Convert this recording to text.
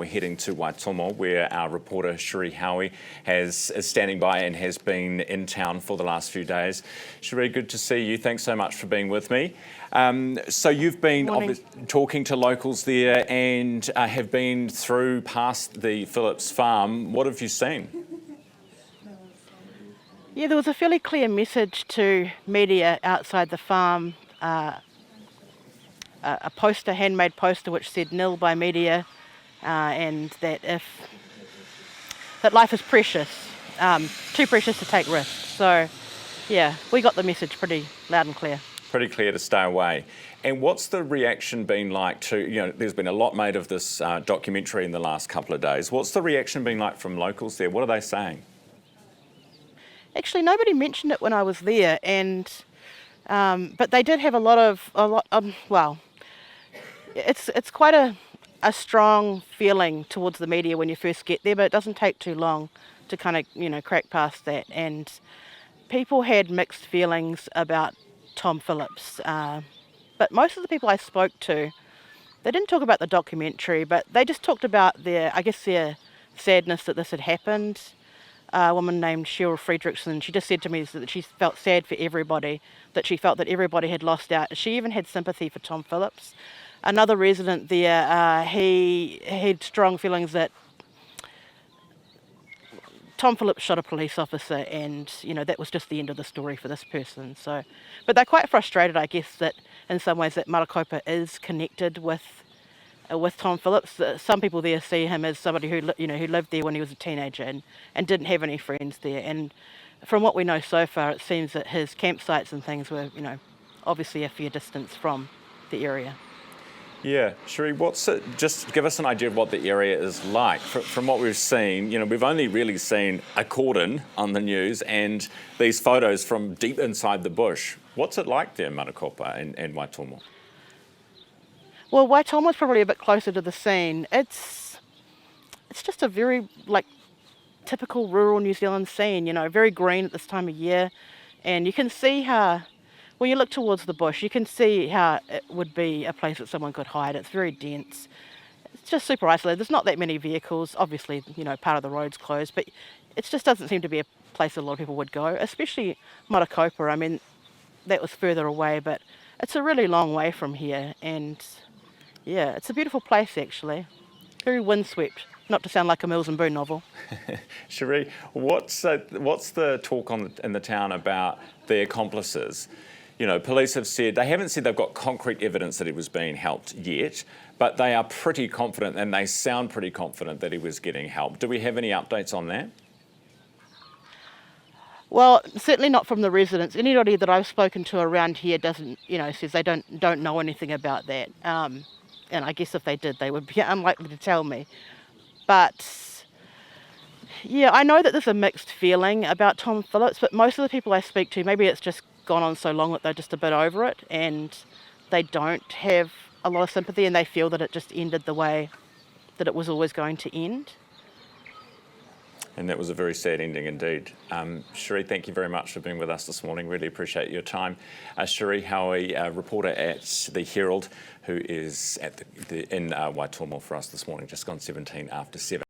we're heading to Waitomo, where our reporter Cherie Howie is standing by and has been in town for the last few days. Cherie, good to see you. Thanks so much for being with me. So you've been talking to locals there and have been through past the Phillips farm. What have you seen? Yeah, there was a fairly clear message to media outside the farm. A poster, handmade poster, which said "nil" by media, and that life is precious, too precious to take risks. So, yeah, we got the message pretty loud and clear. Pretty clear to stay away. And what's the reaction been like to, there's been a lot made of this documentary in the last couple of days. What's the reaction been like from locals there? What are they saying? Actually, nobody mentioned it when I was there, and but they did have a lot. Well, it's quite a strong feeling towards the media when you first get there, but it doesn't take too long to kind of crack past that. And people had mixed feelings about Tom Phillips, but most of the people I spoke to, they didn't talk about the documentary, but they just talked about their sadness that this had happened. A woman named Cheryl Fredrickson, she just said to me that she felt sad for everybody, that she felt that everybody had lost out. She even had sympathy for Tom Phillips. Another resident there, he had strong feelings that Tom Phillips shot a police officer, and that was just the end of the story for this person. So, but they're quite frustrated, I guess, that in some ways that Marokopa is connected with Tom Phillips. Some people there see him as somebody who lived there when he was a teenager and didn't have any friends there. And from what we know so far, it seems that his campsites and things were, obviously a fair distance from the area. Yeah, Cherie, just give us an idea of what the area is like. From what we've seen, we've only really seen a cordon on the news and these photos from deep inside the bush. What's it like there, Marokopa and Waitomo? Well, Waitomo's probably a bit closer to the scene. It's just a very typical rural New Zealand scene, very green at this time of year, and you can see how, when you look towards the bush, you can see how it would be a place that someone could hide. It's very dense. It's just super isolated. There's not that many vehicles. Obviously, part of the road's closed, but it just doesn't seem to be a place that a lot of people would go, especially Marokopa. I mean, that was further away, but it's a really long way from here, and yeah, it's a beautiful place actually. Very windswept, not to sound like a Mills and Boon novel. Cherie, what's the talk in the town about the accomplices? Police have said, they haven't said they've got concrete evidence that he was being helped yet, but they are pretty confident, and they sound pretty confident that he was getting help. Do we have any updates on that? Well, certainly not from the residents. Anybody that I've spoken to around here doesn't, says they don't know anything about that. And I guess if they did, they would be unlikely to tell me. But yeah, I know that there's a mixed feeling about Tom Phillips, but most of the people I speak to, maybe it's just gone on so long that they're just a bit over it and they don't have a lot of sympathy, and they feel that it just ended the way that it was always going to end. And that was a very sad ending indeed. Cherie, thank you very much for being with us this morning. Really appreciate your time. Cherie Howie, a reporter at the Herald, who is in Waitomo for us this morning, just gone 17 after 7.